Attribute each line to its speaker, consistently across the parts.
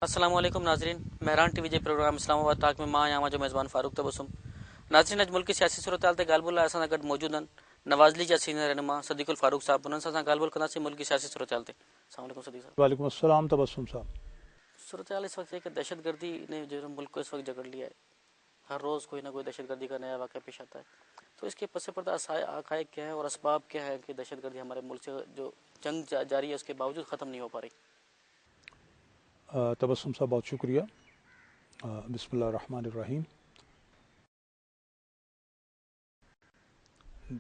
Speaker 1: السلام علیکم ناظرین، مہران ٹی وی جے پروگرام اسلام آباد تاک میں ماں یاما جو میزبان فاروق تبسم ناظرین اج ملک کی سیاسی صورتحال تے گالب اللہ اساں گڈ موجود ہیں نواز لی جا سینئر رہنما صدیق الفاروق صاحب انہاں سان گالب کرنا سی ملک کی سیاسی صورتحال تے۔ السلام علیکم صدیق صاحب۔
Speaker 2: وعلیکم السلام تبسم صاحب۔
Speaker 1: صورتحال اس وقت ہے کہ دہشت گردی نے جو ملک کو اس وقت جکڑ لیا ہے، ہر روز کوئی نہ کوئی دہشت گردی کا نیا واقعہ پیش آتا ہے، تو اس کے پس پردہ حقائق کیا ہے اور اسباب کیا ہے کہ دہشت گردی ہمارے ملک سے جو جنگ جاری ہے اس کے باوجود ختم نہیں ہو پا رہی؟
Speaker 2: تبسم صاحب بہت شکریہ۔ بسم اللہ الرحمن الرحیم۔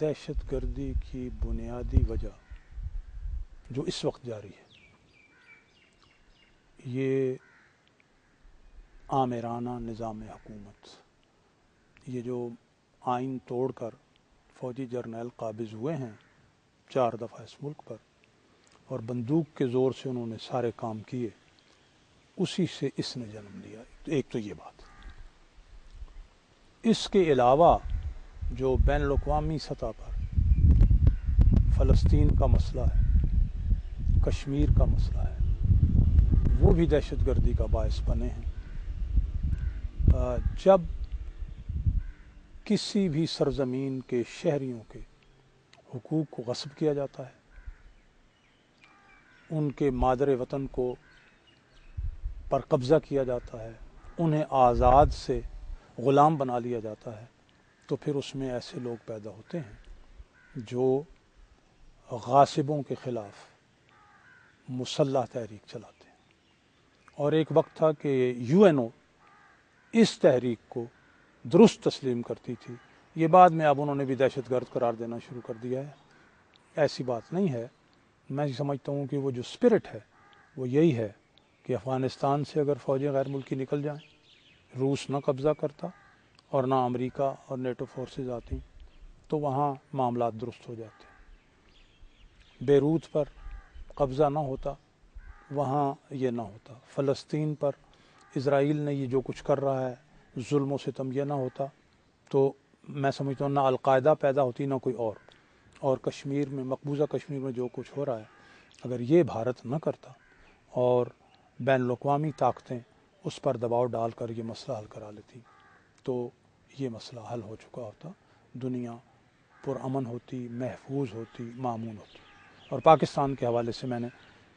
Speaker 2: دہشت گردی کی بنیادی وجہ جو اس وقت جاری ہے یہ آمرانہ نظام حکومت، یہ جو آئین توڑ کر فوجی جرنیل قابض ہوئے ہیں 4 دفعہ اس ملک پر اور بندوق کے زور سے انہوں نے سارے کام کیے، اسی سے اس نے جنم لیا۔ ایک تو یہ بات، اس کے علاوہ جو بین الاقوامی سطح پر فلسطین کا مسئلہ ہے، کشمیر کا مسئلہ ہے، وہ بھی دہشت گردی کا باعث بنے ہیں۔ جب کسی بھی سرزمین کے شہریوں کے حقوق کو غصب کیا جاتا ہے، ان کے مادر وطن کو پر قبضہ کیا جاتا ہے، انہیں آزاد سے غلام بنا لیا جاتا ہے، تو پھر اس میں ایسے لوگ پیدا ہوتے ہیں جو غاصبوں کے خلاف مسلح تحریک چلاتے ہیں۔ اور ایک وقت تھا کہ یو این او اس تحریک کو درست تسلیم کرتی تھی، یہ بعد میں اب انہوں نے بھی دہشت گرد قرار دینا شروع کر دیا ہے۔ ایسی بات نہیں ہے، میں سمجھتا ہوں کہ وہ جو اسپرٹ ہے وہ یہی ہے کہ افغانستان سے اگر فوجیں غیر ملکی نکل جائیں، روس نہ قبضہ کرتا اور نہ امریکہ اور نیٹو فورسز آتی، تو وہاں معاملات درست ہو جاتے۔ بیروت پر قبضہ نہ ہوتا، وہاں یہ نہ ہوتا۔ فلسطین پر اسرائیل نے یہ جو کچھ کر رہا ہے، ظلم و ستم، یہ نہ ہوتا تو میں سمجھتا ہوں نہ القاعدہ پیدا ہوتی نہ کوئی اور کشمیر میں، مقبوضہ کشمیر میں جو کچھ ہو رہا ہے، اگر یہ بھارت نہ کرتا اور بین الاقوامی طاقتیں اس پر دباؤ ڈال کر یہ مسئلہ حل کرا لیتی تو یہ مسئلہ حل ہو چکا ہوتا، دنیا پرامن ہوتی، محفوظ ہوتی، مامون ہوتی۔ اور پاکستان کے حوالے سے میں نے،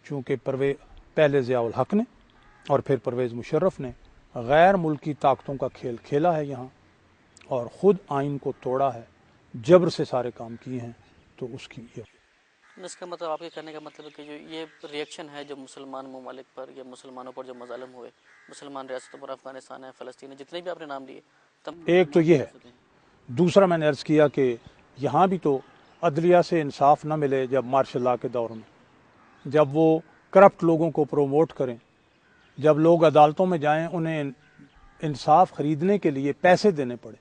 Speaker 2: چونکہ پہلے ضیاء الحق نے اور پھر پرویز مشرف نے غیر ملکی طاقتوں کا کھیل کھیلا ہے یہاں اور خود آئین کو توڑا ہے، جبر سے سارے کام کیے ہیں، تو اس کی
Speaker 1: اس کا مطلب آپ کے کہنے کا مطلب ہے کہ جو یہ ریئیکشن ہے جو مسلمان ممالک پر یا مسلمانوں پر جو مظالم ہوئے، مسلمان ریاستوں پر، افغانستان ہے، فلسطین ہے، جتنے بھی آپ نے نام لیے،
Speaker 2: ایک تو یہ ہے۔ دوسرا میں نے عرض کیا کہ یہاں بھی تو عدلیہ سے انصاف نہ ملے جب مارشل لا کے دور میں، جب وہ کرپٹ لوگوں کو پروموٹ کریں، جب لوگ عدالتوں میں جائیں انہیں انصاف خریدنے کے لیے پیسے دینے پڑے،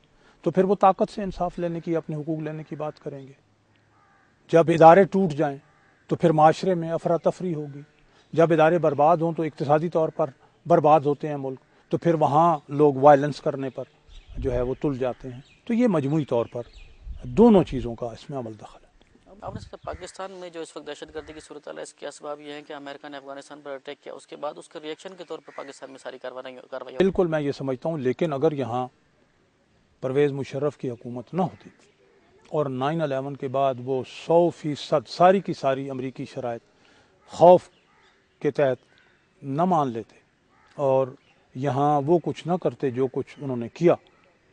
Speaker 2: تو پھر وہ طاقت سے انصاف لینے کی، اپنے حقوق لینے کی بات کریں گے۔ جب ادارے ٹوٹ جائیں تو پھر معاشرے میں افراتفری ہوگی، جب ادارے برباد ہوں تو اقتصادی طور پر برباد ہوتے ہیں ملک، تو پھر وہاں لوگ وائلنس کرنے پر جو ہے وہ تل جاتے ہیں۔ تو یہ مجموعی طور پر دونوں چیزوں کا اس میں عمل دخل ہے۔
Speaker 1: آپ نے سکتا پاکستان میں جو اس وقت دہشت گردی کی صورتحال ہے، اس کے اسباب یہ ہیں کہ امریکہ نے افغانستان پر اٹیک کیا، اس کے بعد اس کے ریئیکشن کے طور پر پاکستان میں ساری کارروائی
Speaker 2: بالکل میں یہ سمجھتا ہوں، لیکن اگر یہاں پرویز مشرف کی حکومت نہ ہوتی اور 9/11 کے بعد وہ 100% ساری کی ساری امریکی شرائط خوف کے تحت نہ مان لیتے اور یہاں وہ کچھ نہ کرتے جو کچھ انہوں نے کیا،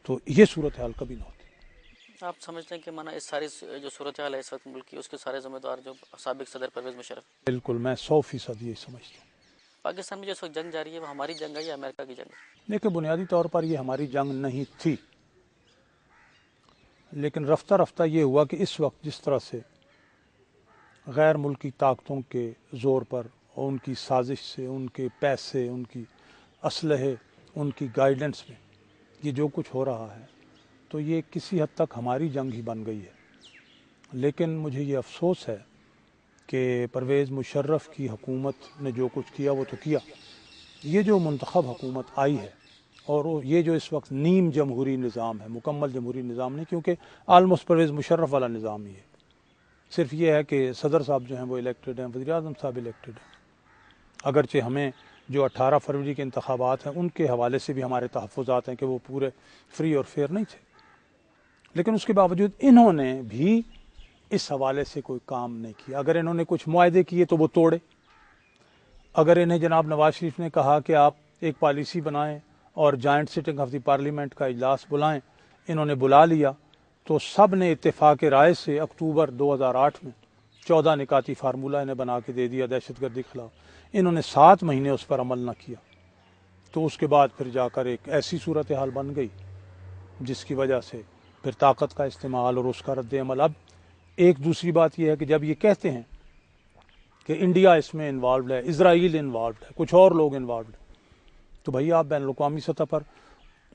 Speaker 2: تو یہ صورتحال کبھی نہ ہوتی۔
Speaker 1: آپ سمجھتے ہیں کہ مانا اس ساری جو صورتحال ہے اس وقت ملک کی، اس کے سارے ذمہ دار جو سابق صدر پرویز مشرف؟
Speaker 2: بالکل میں 100% یہ سمجھتا ہوں۔
Speaker 1: پاکستان میں جو اس وقت جنگ جاری ہے وہ ہماری جنگ ہے یا امریکہ کی جنگ ہے؟
Speaker 2: دیکھیں، بنیادی طور پر یہ ہماری جنگ نہیں تھی، لیکن رفتہ رفتہ یہ ہوا کہ اس وقت جس طرح سے غیر ملکی طاقتوں کے زور پر اور ان کی سازش سے، ان کے پیسے، ان کی اسلحے، ان کی گائیڈنس میں یہ جو کچھ ہو رہا ہے، تو یہ کسی حد تک ہماری جنگ ہی بن گئی ہے۔ لیکن مجھے یہ افسوس ہے کہ پرویز مشرف کی حکومت نے جو کچھ کیا وہ تو کیا، یہ جو منتخب حکومت آئی ہے اور یہ جو اس وقت نیم جمہوری نظام ہے، مکمل جمہوری نظام نہیں، کیونکہ آلموسٹ پرویز مشرف والا نظام ہی ہے، صرف یہ ہے کہ صدر صاحب جو ہیں وہ الیکٹڈ ہیں، وزیر اعظم صاحب الیکٹڈ ہیں، اگرچہ ہمیں جو 18 فروری کے انتخابات ہیں ان کے حوالے سے بھی ہمارے تحفظات ہیں کہ وہ پورے فری اور فیئر نہیں تھے، لیکن اس کے باوجود انہوں نے بھی اس حوالے سے کوئی کام نہیں کیا۔ اگر انہوں نے کچھ معاہدے کیے تو وہ توڑے۔ اگر انہیں جناب نواز شریف نے کہا کہ آپ ایک پالیسی بنائیں اور joint sitting of the parliament کا اجلاس بلائیں، انہوں نے بلا لیا تو سب نے اتفاق رائے سے اکتوبر 2008 میں 14 نکاتی فارمولہ انہیں بنا کے دے دیا دہشت گردی کے خلاف۔ انہوں نے 7 مہینے اس پر عمل نہ کیا، تو اس کے بعد پھر جا کر ایک ایسی صورتحال بن گئی جس کی وجہ سے پھر طاقت کا استعمال اور اس کا رد عمل۔ اب ایک دوسری بات یہ ہے کہ جب یہ کہتے ہیں کہ انڈیا اس میں انوالوڈ ہے، اسرائیل انوالوڈ ہے، کچھ اور لوگ انوالوڈ ہیں، تو بھائی آپ بین الاقوامی سطح پر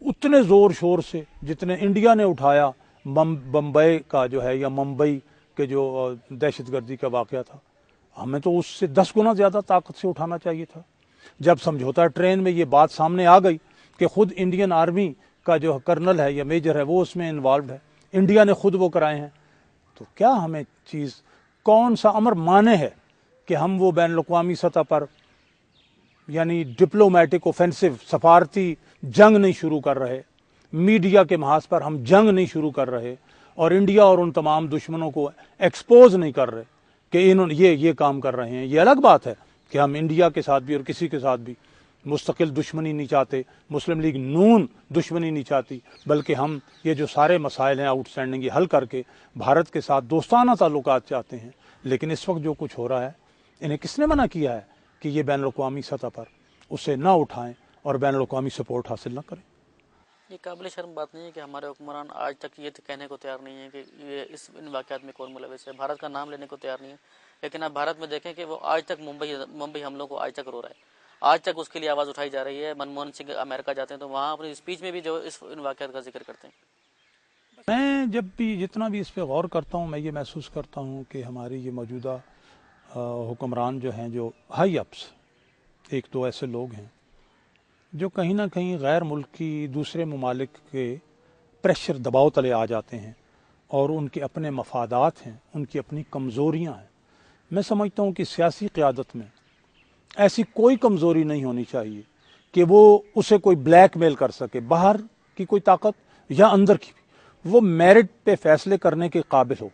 Speaker 2: اتنے زور شور سے جتنے انڈیا نے اٹھایا بمبئی کا جو ہے یا ممبئی کے جو دہشت گردی کا واقعہ تھا، ہمیں تو اس سے 10 گنا زیادہ طاقت سے اٹھانا چاہیے تھا۔ جب سمجھوتا ٹرین میں یہ بات سامنے آ گئی کہ خود انڈین آرمی کا جو کرنل ہے یا میجر ہے وہ اس میں انوالوڈ ہے، انڈیا نے خود وہ کرائے ہیں، تو کیا ہمیں چیز کون سا امر مانے ہے کہ ہم وہ بین الاقوامی سطح پر یعنی ڈپلومیٹک اوفینسو سفارتی جنگ نہیں شروع کر رہے، میڈیا کے محاذ پر ہم جنگ نہیں شروع کر رہے، اور انڈیا اور ان تمام دشمنوں کو ایکسپوز نہیں کر رہے کہ انہوں نے یہ کام کر رہے ہیں۔ یہ الگ بات ہے کہ ہم انڈیا کے ساتھ بھی اور کسی کے ساتھ بھی مستقل دشمنی نہیں چاہتے، مسلم لیگ نون دشمنی نہیں چاہتی، بلکہ ہم یہ جو سارے مسائل ہیں آؤٹ اسٹینڈنگ یہ حل کر کے بھارت کے ساتھ دوستانہ تعلقات چاہتے ہیں۔ لیکن اس وقت جو کچھ ہو رہا ہے، انہیں کس نے منع کیا ہے کہ یہ بین الاقوامی سطح پر اسے نہ اٹھائیں اور بین الاقوامی سپورٹ حاصل نہ کریں؟
Speaker 1: یہ قابل شرم بات نہیں ہے کہ ہمارے حکمران آج تک یہ کہنے کو تیار نہیں ہے کہ یہ ان واقعات میں کون ملوث ہے، بھارت کا نام لینے کو تیار نہیں ہے۔ لیکن آپ بھارت میں دیکھیں کہ وہ آج تک ممبئی حملوں کو آج تک رو رہا ہے، آج تک اس کے لیے آواز اٹھائی جا رہی ہے۔ منموہن سنگھ امریکہ جاتے ہیں تو وہاں اپنی اسپیچ میں بھی جو ان واقعات کا ذکر کرتے ہیں۔
Speaker 2: میں جب بھی جتنا بھی اس پہ غور کرتا ہوں، میں یہ محسوس کرتا ہوں کہ ہماری یہ موجودہ حکمران جو ہیں، جو ہائی اپس، ایک دو ایسے لوگ ہیں جو کہیں نہ کہیں غیر ملکی دوسرے ممالک کے پریشر دباؤ تلے آ جاتے ہیں، اور ان کے اپنے مفادات ہیں، ان کی اپنی کمزوریاں ہیں۔ میں سمجھتا ہوں کہ سیاسی قیادت میں ایسی کوئی کمزوری نہیں ہونی چاہیے کہ وہ اسے کوئی بلیک میل کر سکے، باہر کی کوئی طاقت یا اندر کی بھی، وہ میرٹ پہ فیصلے کرنے کے قابل ہو،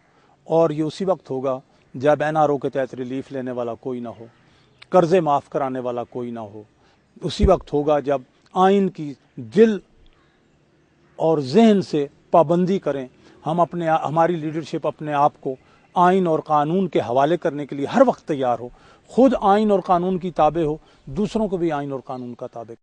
Speaker 2: اور یہ اسی وقت ہوگا جب NRO کے تحت ریلیف لینے والا کوئی نہ ہو، قرضے معاف کرانے والا کوئی نہ ہو، اسی وقت ہوگا جب آئین کی دل اور ذہن سے پابندی کریں۔ ہماری لیڈرشپ اپنے آپ کو آئین اور قانون کے حوالے کرنے کے لیے ہر وقت تیار ہو، خود آئین اور قانون کی تابع ہو، دوسروں کو بھی آئین اور قانون کا تابع